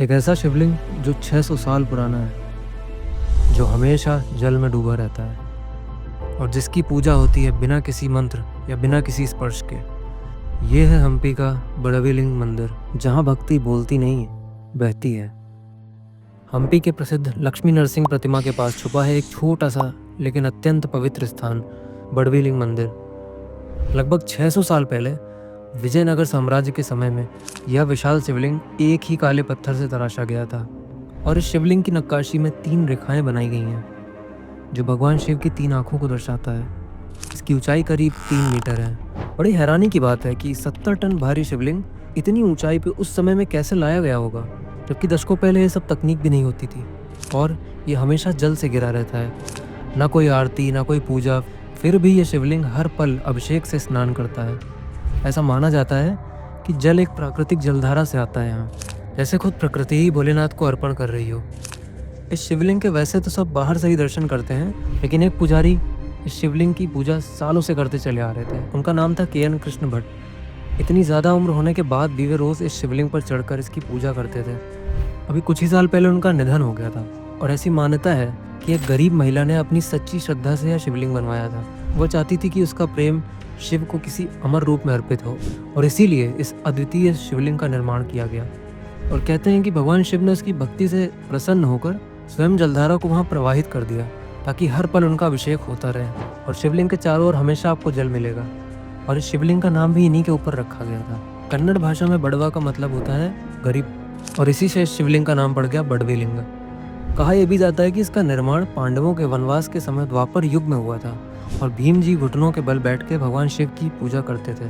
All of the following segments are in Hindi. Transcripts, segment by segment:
एक ऐसा शिवलिंग जो 600 साल पुराना है, जो हमेशा जल में डूबा रहता है और जिसकी पूजा होती है बिना किसी मंत्र या बिना किसी स्पर्श के। ये है हम्पी का बड़विलिंग मंदिर, जहाँ भक्ति बोलती नहीं बहती है। हम्पी के प्रसिद्ध लक्ष्मी नरसिंह प्रतिमा के पास छुपा है एक छोटा सा लेकिन अत्यंत पवित्र स्थान, बड़विलिंग मंदिर। लगभग 600 साल पहले विजयनगर साम्राज्य के समय में यह विशाल शिवलिंग एक ही काले पत्थर से तराशा गया था और इस शिवलिंग की नक्काशी में 3 रेखाएं बनाई गई हैं, जो भगवान शिव की 3 आंखों को दर्शाता है। इसकी ऊंचाई करीब 3 मीटर है। बड़ी हैरानी की बात है कि 70 टन भारी शिवलिंग इतनी ऊंचाई पे उस समय में कैसे लाया गया होगा, जबकि दशकों पहले ये सब तकनीक भी नहीं होती थी और ये हमेशा जल से घिरा रहता है। ना कोई आरती, ना कोई पूजा, फिर भी ये शिवलिंग हर पल अभिषेक से स्नान करता है। ऐसा माना जाता है कि जल एक प्राकृतिक जलधारा से आता है यहाँ, जैसे खुद प्रकृति ही भोलेनाथ को अर्पण कर रही हो। इस शिवलिंग के वैसे तो सब बाहर से ही दर्शन करते हैं, लेकिन एक पुजारी इस शिवलिंग की पूजा सालों से करते चले आ रहे थे। उनका नाम था KN कृष्ण भट्ट। इतनी ज़्यादा उम्र होने के बाद भी वे रोज़ इस शिवलिंग पर चढ़कर इसकी पूजा करते थे। अभी कुछ ही साल पहले उनका निधन हो गया था और ऐसी मान्यता है कि एक गरीब महिला ने अपनी सच्ची श्रद्धा से यह शिवलिंग बनवाया था। वो चाहती थी कि उसका प्रेम शिव को किसी अमर रूप में अर्पित हो और इसीलिए इस अद्वितीय शिवलिंग का निर्माण किया गया। और कहते हैं कि भगवान शिव ने उसकी भक्ति से प्रसन्न होकर स्वयं जलधारा को वहाँ प्रवाहित कर दिया, ताकि हर पल उनका अभिषेक होता रहे और शिवलिंग के चारों ओर हमेशा आपको जल मिलेगा। और इस शिवलिंग का नाम भी इन्हीं के ऊपर रखा गया था। कन्नड़ भाषा में बड़वा का मतलब होता है गरीब, और इसी से इस शिवलिंग का नाम पड़ गया बड़विलिंग। कहा यह भी जाता है कि इसका निर्माण पांडवों के वनवास के समय द्वापर युग में हुआ था और भीम जी घुटनों के बल बैठ के भगवान शिव की पूजा करते थे।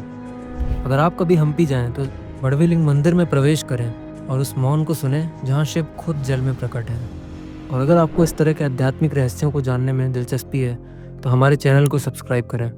अगर आप कभी हम्पी जाएं तो बड़विलिंग मंदिर में प्रवेश करें और उस मौन को सुने जहां शिव खुद जल में प्रकट है। और अगर आपको इस तरह के आध्यात्मिक रहस्यों को जानने में दिलचस्पी है तो हमारे चैनल को सब्सक्राइब करें।